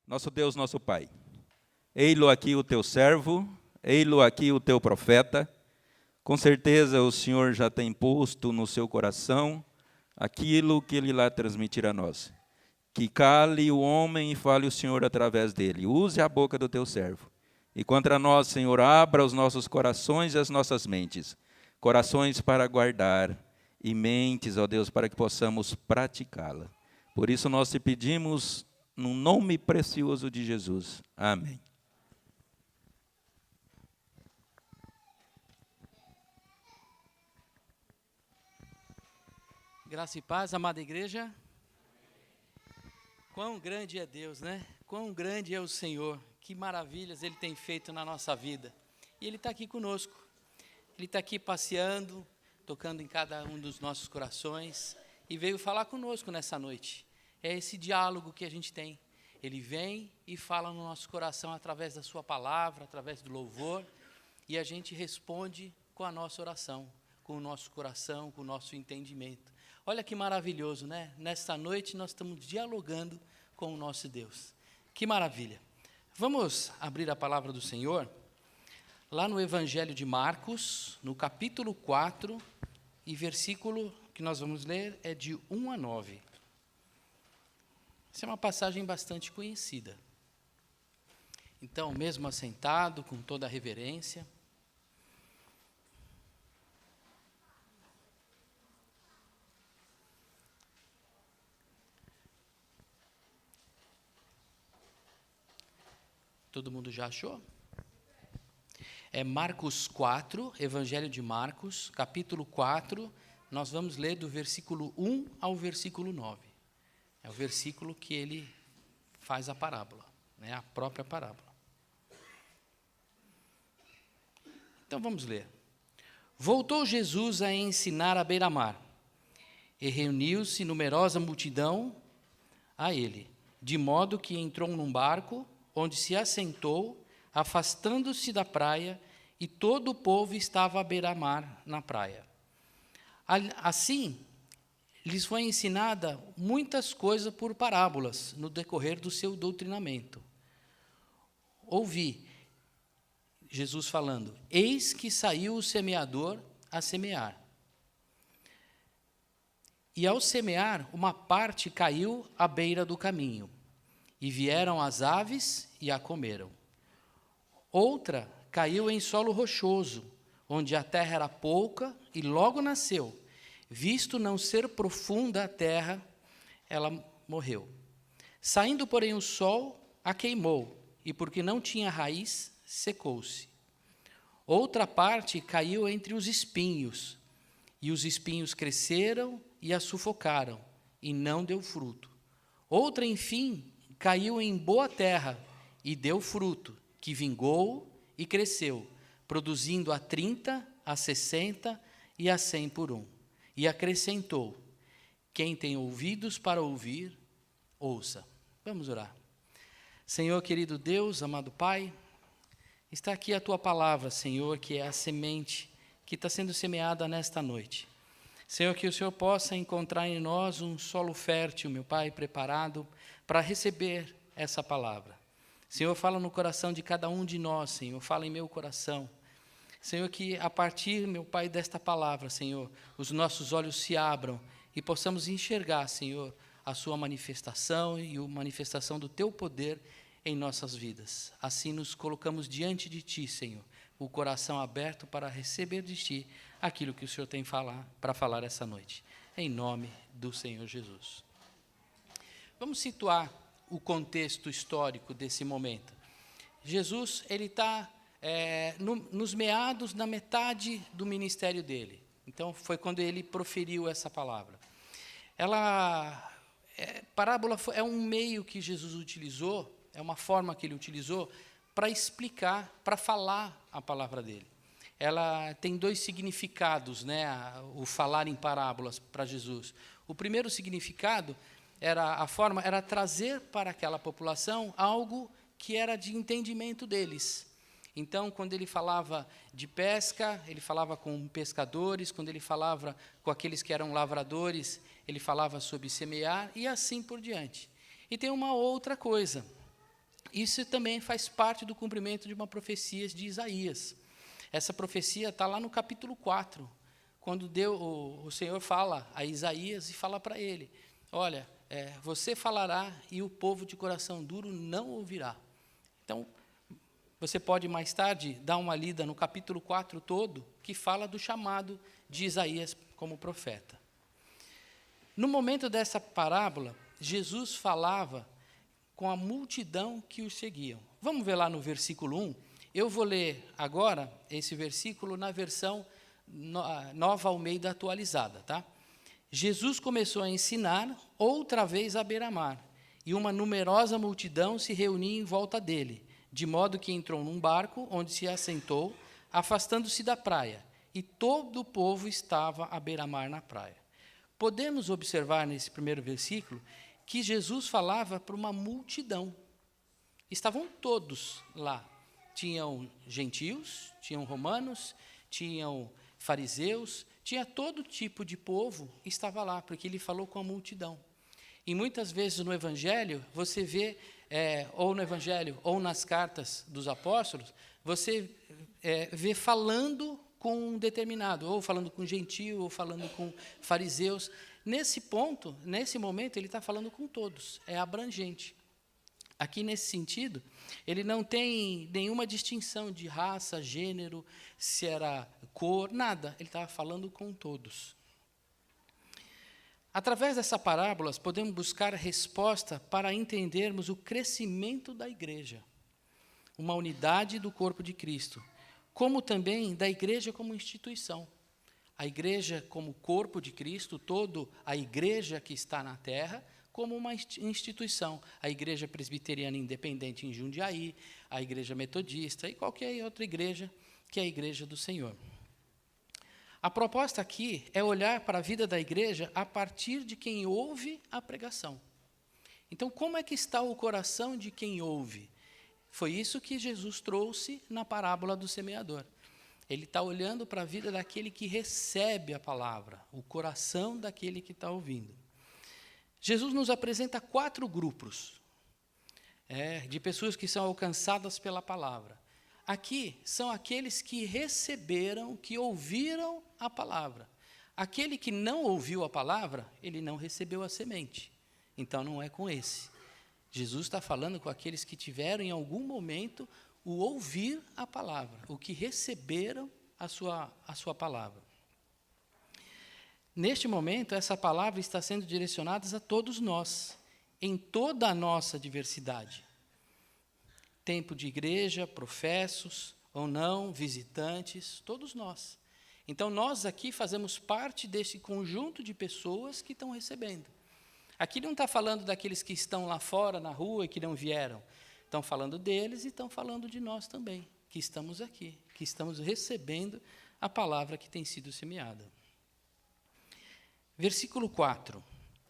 Nosso Deus, nosso Pai, ei-lo aqui o teu servo, ei-lo aqui o teu profeta. Com certeza o Senhor já tem posto no seu coração aquilo que Ele lá transmitirá a nós. Que cale o homem e fale o Senhor através dele. Use a boca do teu servo. E contra nós, Senhor, abra os nossos corações e as nossas mentes. Corações para guardar e mentes, ó Deus, para que possamos praticá-la. Por isso nós te pedimos no nome precioso de Jesus. Amém. Graça e paz, amada igreja. Quão grande é Deus, né? Quão grande é o Senhor. Que maravilhas Ele tem feito na nossa vida. E Ele está aqui conosco. Ele está aqui passeando, tocando em cada um dos nossos corações. E veio falar conosco nessa noite. É esse diálogo que a gente tem. Ele vem e fala no nosso coração através da sua palavra, através do louvor. E a gente responde com a nossa oração, com o nosso coração, com o nosso entendimento. Olha que maravilhoso, né? Nesta noite nós estamos dialogando com o nosso Deus. Que maravilha. Vamos abrir a palavra do Senhor, lá no Evangelho de Marcos, no capítulo 4, e versículo que nós vamos ler é de 1 a 9. Essa é uma passagem bastante conhecida. Então, mesmo assentado, com toda a reverência, todo mundo já achou? É Marcos 4, Evangelho de Marcos, capítulo 4, nós vamos ler do versículo 1 ao versículo 9. É o versículo que ele faz a parábola, né, a própria parábola. Então vamos ler. Voltou Jesus a ensinar à beira-mar, e reuniu-se numerosa multidão a ele, de modo que entrou num barco, onde se assentou, afastando-se da praia, e todo o povo estava à beira-mar na praia. Assim, lhes foi ensinada muitas coisas por parábolas, no decorrer do seu doutrinamento. Ouvi Jesus falando: eis que saiu o semeador a semear. E ao semear, uma parte caiu à beira do caminho, e vieram as aves e a comeram. Outra caiu em solo rochoso, onde a terra era pouca, e logo nasceu. Visto não ser profunda a terra, ela morreu. Saindo, porém, o sol a queimou, e porque não tinha raiz, secou-se. Outra parte caiu entre os espinhos, e os espinhos cresceram e a sufocaram, e não deu fruto. Outra, enfim, caiu em boa terra e deu fruto, que vingou e cresceu, produzindo a 30, a 60 e a 100 por um. E acrescentou: quem tem ouvidos para ouvir, ouça. Vamos orar. Senhor, querido Deus, amado Pai, está aqui a Tua palavra, Senhor, que é a semente que está sendo semeada nesta noite. Senhor, que o Senhor possa encontrar em nós um solo fértil, meu Pai, preparado para receber essa palavra. Senhor, fala no coração de cada um de nós, Senhor, fala em meu coração. Senhor, que a partir, meu Pai, desta palavra, Senhor, os nossos olhos se abram e possamos enxergar, Senhor, a Sua manifestação e a manifestação do Teu poder em nossas vidas. Assim nos colocamos diante de Ti, Senhor, o coração aberto para receber de Ti aquilo que o Senhor tem para falar essa noite. Em nome do Senhor Jesus. Vamos situar o contexto histórico desse momento. Jesus, ele está nos meados, na metade do ministério dele. Então, foi quando ele proferiu essa palavra. Parábola é um meio que Jesus utilizou, é uma forma que ele utilizou para explicar, para falar a palavra dele. Ela tem dois significados, né, o falar em parábolas para Jesus. O primeiro significado era trazer para aquela população algo que era de entendimento deles. Então, quando ele falava de pesca, ele falava com pescadores, quando ele falava com aqueles que eram lavradores, ele falava sobre semear e assim por diante. E tem uma outra coisa, Isso também faz parte do cumprimento de uma profecia de Isaías. Essa profecia está lá no capítulo 4, quando o Senhor fala a Isaías e fala para ele, olha, você falará e o povo de coração duro não ouvirá. Então, você pode mais tarde dar uma lida no capítulo 4 todo, que fala do chamado de Isaías como profeta. No momento dessa parábola, Jesus falava com a multidão que os seguiam. Vamos ver lá no versículo 1. Eu vou ler agora esse versículo na versão Nova Almeida atualizada, tá? Jesus começou a ensinar outra vez à beira-mar, e uma numerosa multidão se reunia em volta dele, de modo que entrou num barco, onde se assentou, afastando-se da praia, e todo o povo estava à beira-mar na praia. Podemos observar nesse primeiro versículo que Jesus falava para uma multidão. Estavam todos lá. Tinham gentios, tinham romanos, tinham fariseus, tinha todo tipo de povo estava lá, porque ele falou com a multidão. E muitas vezes no Evangelho, você vê, ou no Evangelho, ou nas cartas dos apóstolos, você vê falando com um determinado, ou falando com gentio, ou falando com fariseus. Nesse ponto, nesse momento, ele está falando com todos, é abrangente. Aqui, nesse sentido, ele não tem nenhuma distinção de raça, gênero, se era cor, nada. Ele estava falando com todos. Através dessas parábolas, podemos buscar resposta para entendermos o crescimento da igreja, uma unidade do corpo de Cristo, como também da igreja como instituição. A igreja como corpo de Cristo, toda a igreja que está na terra, como uma instituição, a Igreja Presbiteriana Independente em Jundiaí, a Igreja Metodista e qualquer outra igreja que é a Igreja do Senhor. A proposta aqui é olhar para a vida da igreja a partir de quem ouve a pregação. Então, como é que está o coração de quem ouve? Foi isso que Jesus trouxe na parábola do semeador. Ele está olhando para a vida daquele que recebe a palavra, o coração daquele que está ouvindo. Jesus nos apresenta 4 grupos de pessoas que são alcançadas pela palavra. Aqui são aqueles que receberam, que ouviram a palavra. Aquele que não ouviu a palavra, ele não recebeu a semente. Então, não é com esse. Jesus está falando com aqueles que tiveram, em algum momento, o ouvir a palavra, o que receberam a sua palavra. Neste momento, essa palavra está sendo direcionada a todos nós, em toda a nossa diversidade. Tempo de igreja, professos ou não, visitantes, todos nós. Então, nós aqui fazemos parte desse conjunto de pessoas que estão recebendo. Aqui não está falando daqueles que estão lá fora, na rua, e que não vieram. Estão falando deles e estão falando de nós também, que estamos aqui, que estamos recebendo a palavra que tem sido semeada. Versículo 4.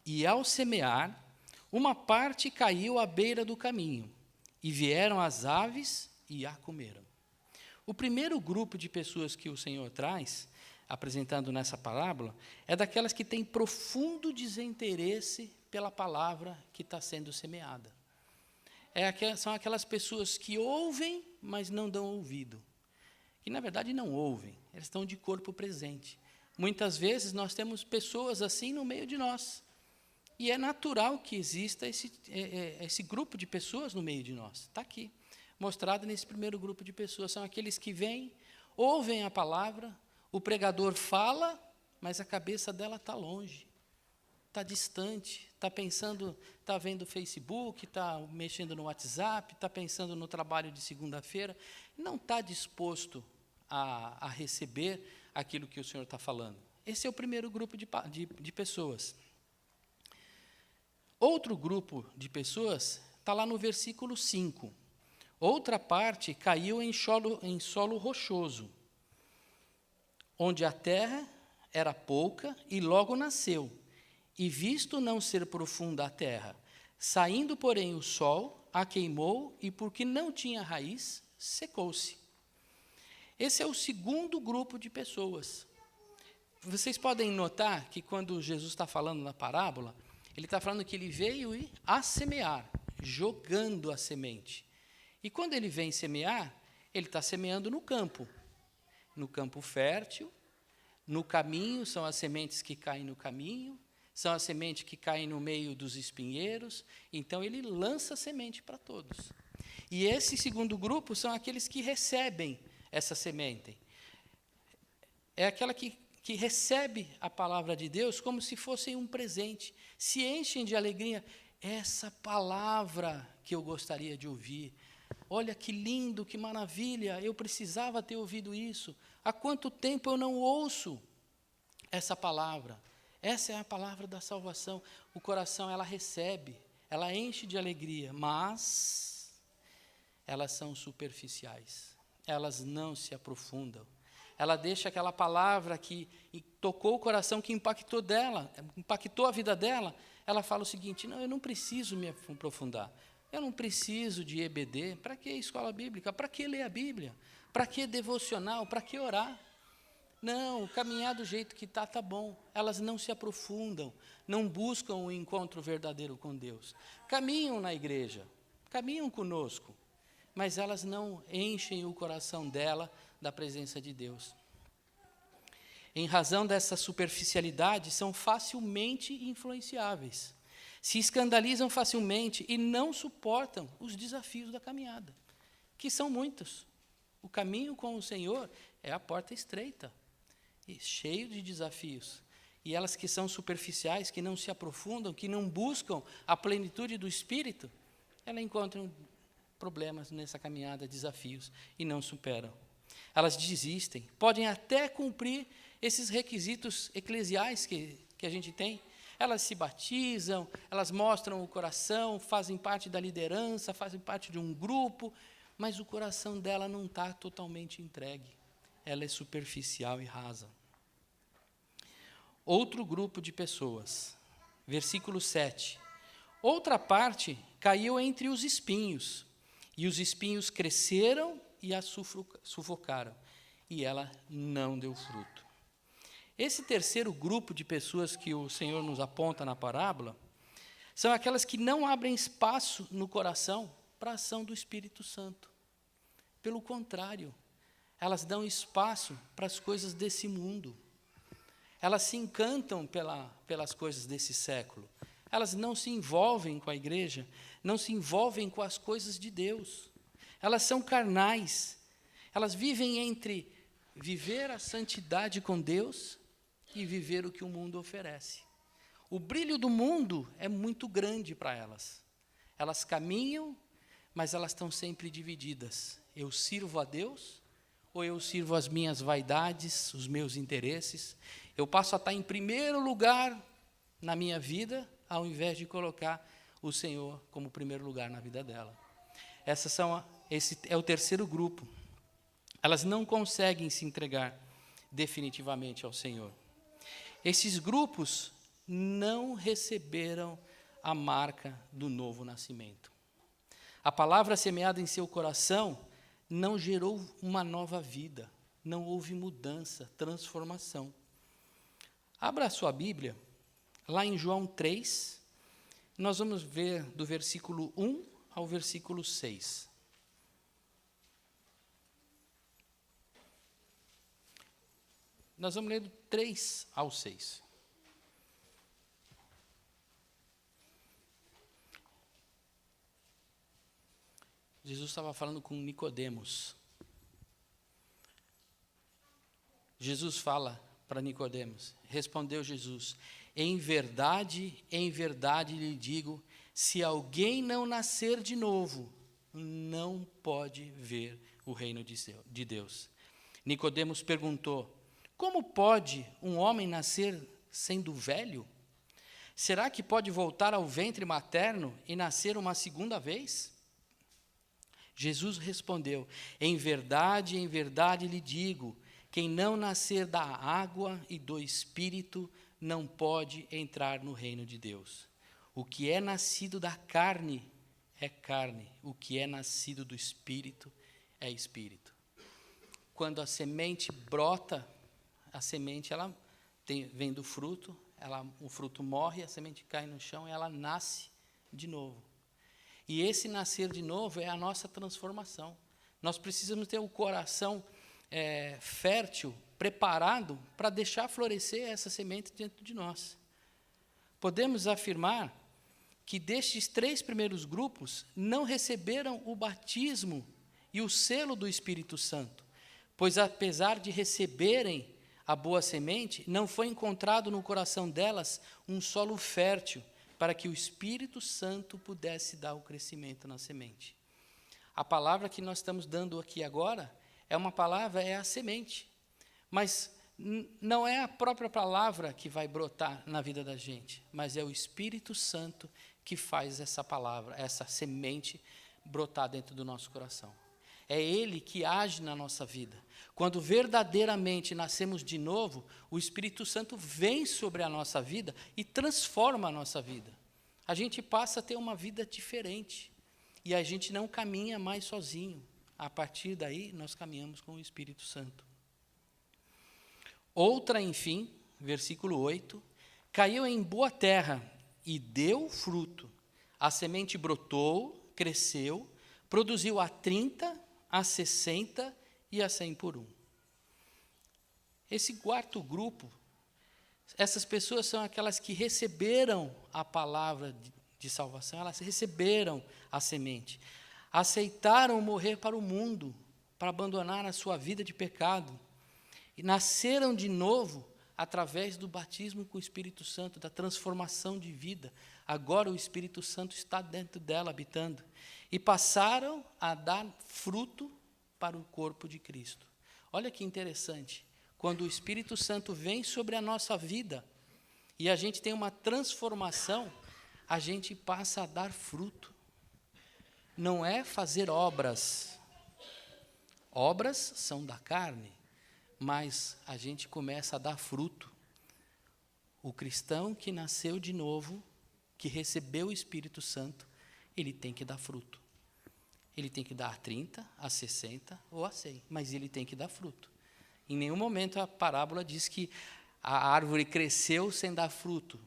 E ao semear, uma parte caiu à beira do caminho, e vieram as aves e a comeram. O primeiro grupo de pessoas que o Senhor traz, apresentando nessa parábola, é daquelas que têm profundo desinteresse pela palavra que está sendo semeada. São aquelas pessoas que ouvem, mas não dão ouvido. Que, na verdade, não ouvem, elas estão de corpo presente. Muitas vezes nós temos pessoas assim no meio de nós. E é natural que exista esse grupo de pessoas no meio de nós. Está aqui, mostrado nesse primeiro grupo de pessoas. São aqueles que vêm, ouvem a palavra, o pregador fala, mas a cabeça dela está longe, está distante, está pensando, está vendo o Facebook, está mexendo no WhatsApp, está pensando no trabalho de segunda-feira, não está disposto a receber aquilo que o Senhor está falando. Esse é o primeiro grupo de pessoas. Outro grupo de pessoas está lá no versículo 5. Outra parte caiu em solo rochoso, onde a terra era pouca e logo nasceu, e visto não ser profunda a terra, saindo, porém, o sol, a queimou, e porque não tinha raiz, secou-se. Esse é o segundo grupo de pessoas. Vocês podem notar que quando Jesus está falando na parábola, ele está falando que ele veio a semear, jogando a semente. E quando ele vem semear, ele está semeando no campo fértil, no caminho, são as sementes que caem no caminho, são as sementes que caem no meio dos espinheiros, então ele lança semente para todos. E esse segundo grupo são aqueles que recebem essa semente. É aquela que recebe a palavra de Deus como se fosse um presente, se enchem de alegria. Essa palavra que eu gostaria de ouvir, olha que lindo, que maravilha, eu precisava ter ouvido isso. Há quanto tempo eu não ouço essa palavra? Essa é a palavra da salvação. O coração, ela recebe, ela enche de alegria, mas elas são superficiais, elas não se aprofundam. Ela deixa aquela palavra que tocou o coração, que impactou a vida dela. Ela fala o seguinte: não, eu não preciso me aprofundar. Eu não preciso de EBD. Para que escola bíblica? Para que ler a Bíblia? Para que devocional? Para que orar? Não, caminhar do jeito que está bom. Elas não se aprofundam, não buscam o encontro verdadeiro com Deus. Caminham na igreja, caminham conosco, mas elas não enchem o coração dela da presença de Deus. Em razão dessa superficialidade, são facilmente influenciáveis, se escandalizam facilmente e não suportam os desafios da caminhada, que são muitos. O caminho com o Senhor é a porta estreita, e cheio de desafios. E elas que são superficiais, que não se aprofundam, que não buscam a plenitude do Espírito, elas encontram problemas nessa caminhada, desafios, e não superam. Elas desistem, podem até cumprir esses requisitos eclesiais que a gente tem. Elas se batizam, elas mostram o coração, fazem parte da liderança, fazem parte de um grupo, mas o coração dela não está totalmente entregue. Ela é superficial e rasa. Outro grupo de pessoas, versículo 7. Outra parte caiu entre os espinhos, e os espinhos cresceram e a sufocaram, e ela não deu fruto. Esse terceiro grupo de pessoas que o Senhor nos aponta na parábola, são aquelas que não abrem espaço no coração para a ação do Espírito Santo. Pelo contrário, elas dão espaço para as coisas desse mundo. Elas se encantam pelas coisas desse século. Elas não se envolvem com a igreja, não se envolvem com as coisas de Deus. Elas são carnais. Elas vivem entre viver a santidade com Deus e viver o que o mundo oferece. O brilho do mundo é muito grande para elas. Elas caminham, mas elas estão sempre divididas. Eu sirvo a Deus ou eu sirvo as minhas vaidades, os meus interesses? Eu passo a estar em primeiro lugar na minha vida, ao invés de colocar o Senhor como primeiro lugar na vida dela. Esse é o terceiro grupo. Elas não conseguem se entregar definitivamente ao Senhor. Esses grupos não receberam a marca do novo nascimento. A palavra semeada em seu coração não gerou uma nova vida, não houve mudança, transformação. Abra a sua Bíblia, lá em João 3, nós vamos ver do versículo 1 ao versículo 6. Nós vamos ler do 3 ao 6. Jesus estava falando com Nicodemos. Jesus fala para Nicodemos, respondeu Jesus: em verdade lhe digo, se alguém não nascer de novo, não pode ver o reino de Deus. Nicodemos perguntou: como pode um homem nascer sendo velho? Será que pode voltar ao ventre materno e nascer uma segunda vez? Jesus respondeu: em verdade lhe digo, quem não nascer da água e do Espírito não pode entrar no reino de Deus. O que é nascido da carne é carne, o que é nascido do Espírito é Espírito. Quando a semente brota, a semente vem do fruto, o fruto morre, a semente cai no chão e ela nasce de novo. E esse nascer de novo é a nossa transformação. Nós precisamos ter o coração fértil, preparado para deixar florescer essa semente dentro de nós. Podemos afirmar que destes 3 primeiros grupos não receberam o batismo e o selo do Espírito Santo, pois apesar de receberem a boa semente, não foi encontrado no coração delas um solo fértil para que o Espírito Santo pudesse dar o crescimento na semente. A palavra que nós estamos dando aqui agora é a semente, mas não é a própria palavra que vai brotar na vida da gente, mas é o Espírito Santo que faz essa palavra, essa semente brotar dentro do nosso coração. É Ele que age na nossa vida. Quando verdadeiramente nascemos de novo, o Espírito Santo vem sobre a nossa vida e transforma a nossa vida. A gente passa a ter uma vida diferente e a gente não caminha mais sozinho. A partir daí, nós caminhamos com o Espírito Santo. Outra, enfim, versículo 8, caiu em boa terra e deu fruto. A semente brotou, cresceu, produziu a 30, a 60 e a 100 por 1. Esse quarto grupo, essas pessoas são aquelas que receberam a palavra de salvação, elas receberam a semente, aceitaram morrer para o mundo, para abandonar a sua vida de pecado, e nasceram de novo através do batismo com o Espírito Santo, da transformação de vida. Agora o Espírito Santo está dentro dela, habitando. E passaram a dar fruto para o corpo de Cristo. Olha que interessante. Quando o Espírito Santo vem sobre a nossa vida e a gente tem uma transformação, a gente passa a dar fruto. Não é fazer obras. Obras são da carne, mas a gente começa a dar fruto. O cristão que nasceu de novo, que recebeu o Espírito Santo, ele tem que dar fruto. Ele tem que dar a 30, a 60 ou a 100, mas ele tem que dar fruto. Em nenhum momento a parábola diz que a árvore cresceu sem dar fruto.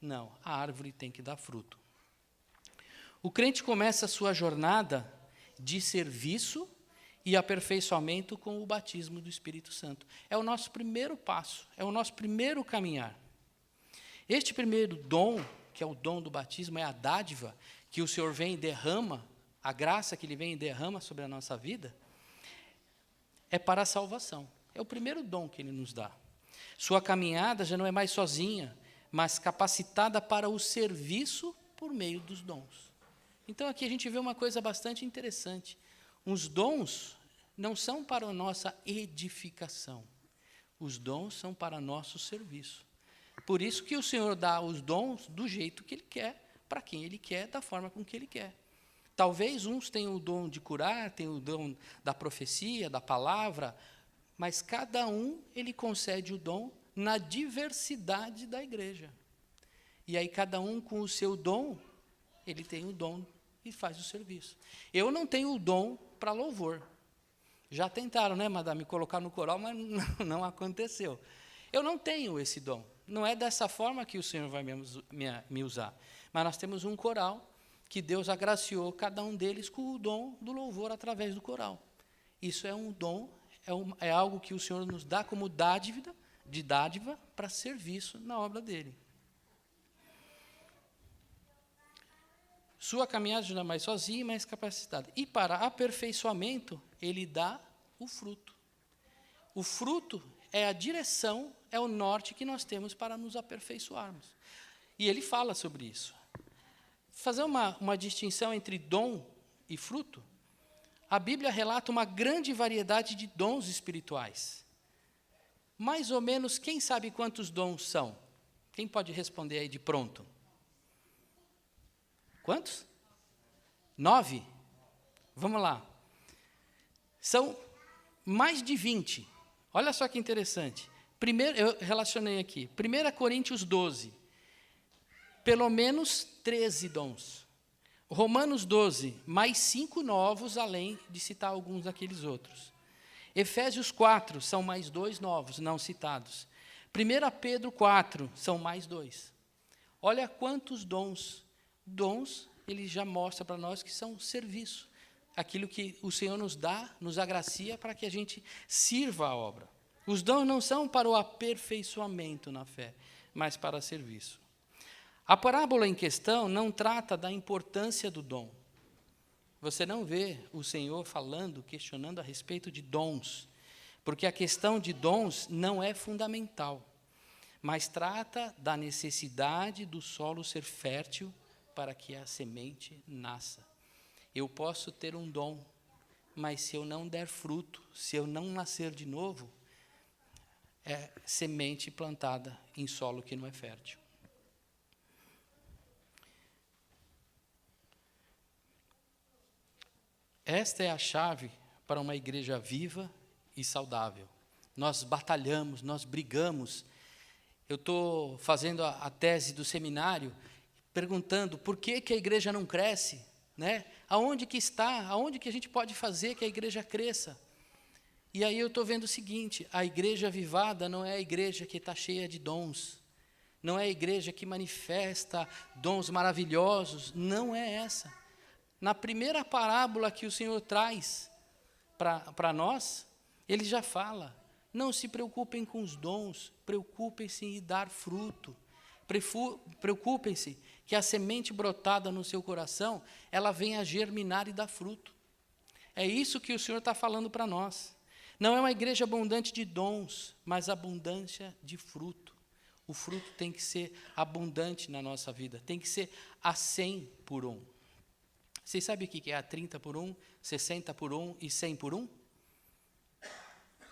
Não, a árvore tem que dar fruto. O crente começa a sua jornada de serviço e aperfeiçoamento com o batismo do Espírito Santo. É o nosso primeiro passo, é o nosso primeiro caminhar. Este primeiro dom, que é o dom do batismo, é a dádiva que o Senhor vem e derrama, a graça que Ele vem e derrama sobre a nossa vida, é para a salvação. É o primeiro dom que Ele nos dá. Sua caminhada já não é mais sozinha, mas capacitada para o serviço por meio dos dons. Então, aqui a gente vê uma coisa bastante interessante. Os dons não são para a nossa edificação. Os dons são para nosso serviço. Por isso que o Senhor dá os dons do jeito que Ele quer, para quem Ele quer, da forma com que Ele quer. Talvez uns tenham o dom de curar, tenham o dom da profecia, da palavra, mas cada um, Ele concede o dom na diversidade da igreja. E aí cada um com o seu dom, ele tem o dom e faz o serviço. Eu não tenho o dom para louvor. Já tentaram, né, madame, me colocar no coral, mas não aconteceu. Eu não tenho esse dom. Não é dessa forma que o Senhor vai me usar. Mas nós temos um coral que Deus agraciou cada um deles com o dom do louvor através do coral. Isso é um dom, é algo que o Senhor nos dá como dádiva para serviço na obra dEle. Sua caminhada não é mais sozinha, mas capacitada. E para aperfeiçoamento, Ele dá o fruto. O fruto é a direção, é o norte que nós temos para nos aperfeiçoarmos. E Ele fala sobre isso. Fazer uma distinção entre dom e fruto, a Bíblia relata uma grande variedade de dons espirituais. Mais ou menos, quem sabe quantos dons são? Quem pode responder aí de pronto? Quantos? 9? Vamos lá. São mais de 20. Olha só que interessante. Primeiro, eu relacionei aqui. 1 Coríntios 12. Pelo menos 13 dons. Romanos 12, mais 5 novos, além de citar alguns daqueles outros. Efésios 4, são mais 2 novos, não citados. 1 Pedro 4, são mais 2. Olha quantos dons. Dons ele já mostra para nós que são serviço. Aquilo que o Senhor nos dá, nos agracia para que a gente sirva a obra. Os dons não são para o aperfeiçoamento na fé, mas para serviço. A parábola em questão não trata da importância do dom. Você não vê o Senhor falando, questionando a respeito de dons, porque a questão de dons não é fundamental, mas trata da necessidade do solo ser fértil para que a semente nasça. Eu posso ter um dom, mas se eu não der fruto, se eu não nascer de novo, é semente plantada em solo que não é fértil. Esta é a chave para uma igreja viva e saudável. Nós batalhamos, nós brigamos. Eu estou fazendo a tese do seminário, perguntando por que a igreja não cresce, né? Aonde que está? Aonde que a gente pode fazer que a igreja cresça? E aí eu estou vendo o seguinte: a igreja avivada não é a igreja que está cheia de dons, não é a igreja que manifesta dons maravilhosos, não é essa. Na primeira parábola que o Senhor traz para nós, ele já fala: não se preocupem com os dons, preocupem-se em dar fruto. Preocupem-se que a semente brotada no seu coração, ela venha a germinar e dar fruto. É isso que o Senhor está falando para nós. Não é uma igreja abundante de dons, mas abundância de fruto. O fruto tem que ser abundante na nossa vida, tem que ser a 100 por 1. Vocês sabem o que é a 30 por 1, 60 por 1 e 100 por 1?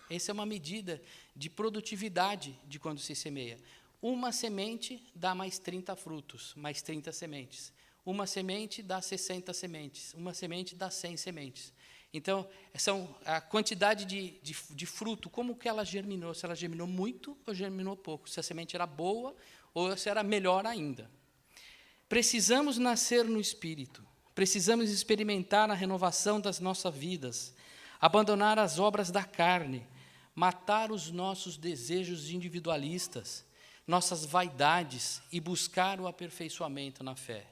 Essa é uma medida de produtividade de quando se semeia. Uma semente dá mais 30 frutos, mais 30 sementes. Uma semente dá 60 sementes. Uma semente dá 100 sementes. Então, são a quantidade de fruto, como que ela germinou. Se ela germinou muito ou germinou pouco. Se a semente era boa ou se era melhor ainda. Precisamos nascer no Espírito. Precisamos experimentar a renovação das nossas vidas. Abandonar as obras da carne. Matar os nossos desejos individualistas, nossas vaidades e buscar o aperfeiçoamento na fé.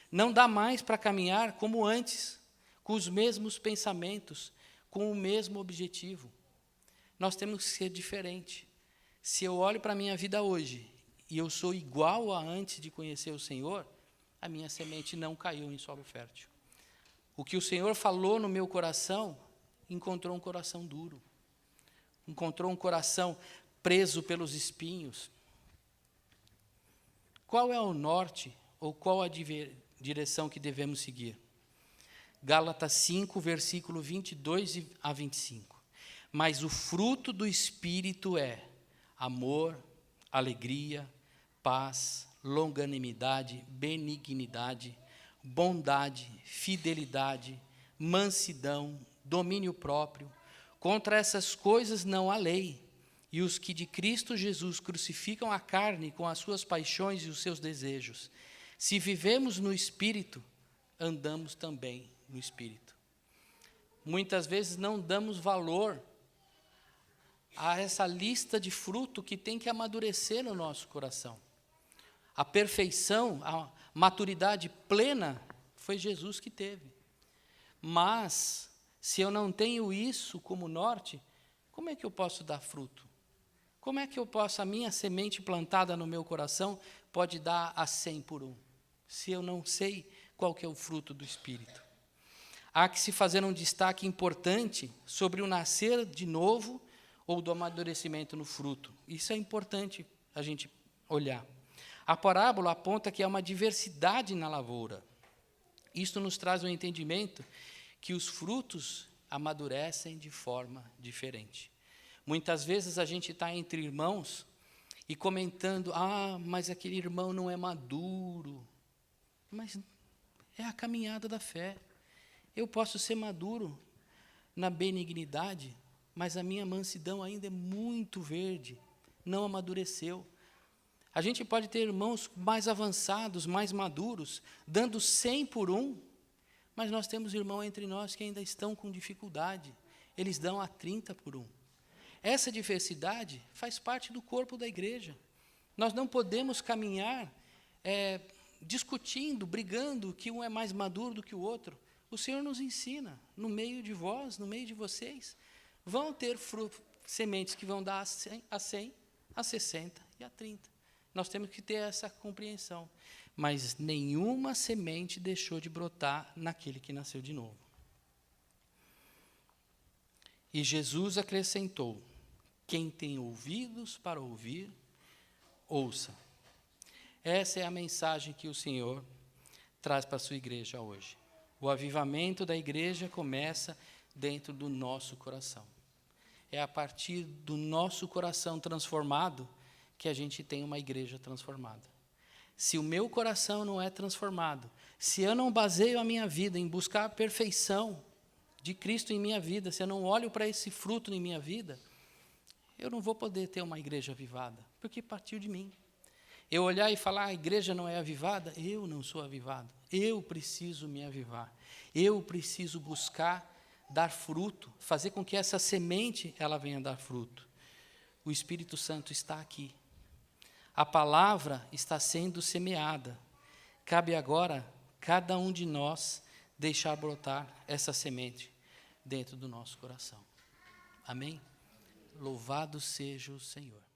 Não dá mais para caminhar como antes, com os mesmos pensamentos, com o mesmo objetivo. Nós temos que ser diferente. Se eu olho para a minha vida hoje e eu sou igual a antes de conhecer o Senhor, a minha semente não caiu em solo fértil. O que o Senhor falou no meu coração, encontrou um coração duro. Encontrou um coração preso pelos espinhos. Qual é o norte, ou qual a direção que devemos seguir? Gálatas 5, versículo 22 a 25. Mas o fruto do Espírito é amor, alegria, paz, longanimidade, benignidade, bondade, fidelidade, mansidão, domínio próprio. Contra essas coisas não há lei, e os que de Cristo Jesus crucificam a carne com as suas paixões e os seus desejos. Se vivemos no Espírito, andamos também no Espírito. Muitas vezes não damos valor a essa lista de fruto que tem que amadurecer no nosso coração. A perfeição, a maturidade plena, foi Jesus que teve. Mas se eu não tenho isso como norte, como é que eu posso dar fruto? Como é que eu posso, a minha semente plantada no meu coração, pode dar a 100 por 1, se eu não sei qual que é o fruto do Espírito? Há que se fazer um destaque importante sobre o nascer de novo ou do amadurecimento no fruto. Isso é importante a gente olhar. A parábola aponta que há uma diversidade na lavoura. Isto nos traz um entendimento que os frutos amadurecem de forma diferente. Muitas vezes a gente está entre irmãos e comentando: mas aquele irmão não é maduro. Mas é a caminhada da fé. Eu posso ser maduro na benignidade, mas a minha mansidão ainda é muito verde, não amadureceu. A gente pode ter irmãos mais avançados, mais maduros, dando 100 por 1, mas nós temos irmãos entre nós que ainda estão com dificuldade. Eles dão a 30 por 1. Essa diversidade faz parte do corpo da igreja. Nós não podemos caminhar discutindo, brigando, que um é mais maduro do que o outro. O Senhor nos ensina, no meio de vós, no meio de vocês, vão ter sementes que vão dar a 100, a 60 e a 30. Nós temos que ter essa compreensão. Mas nenhuma semente deixou de brotar naquele que nasceu de novo. E Jesus acrescentou: quem tem ouvidos para ouvir, ouça. Essa é a mensagem que o Senhor traz para a sua igreja hoje. O avivamento da igreja começa dentro do nosso coração. É a partir do nosso coração transformado que a gente tem uma igreja transformada. Se o meu coração não é transformado, se eu não baseio a minha vida em buscar a perfeição de Cristo em minha vida, se eu não olho para esse fruto em minha vida, eu não vou poder ter uma igreja avivada, porque partiu de mim. Eu olhar e falar, a igreja não é avivada, eu não sou avivado. Eu preciso me avivar. Eu preciso buscar dar fruto, fazer com que essa semente ela venha dar fruto. O Espírito Santo está aqui. A palavra está sendo semeada. Cabe agora cada um de nós deixar brotar essa semente dentro do nosso coração. Amém? Louvado seja o Senhor.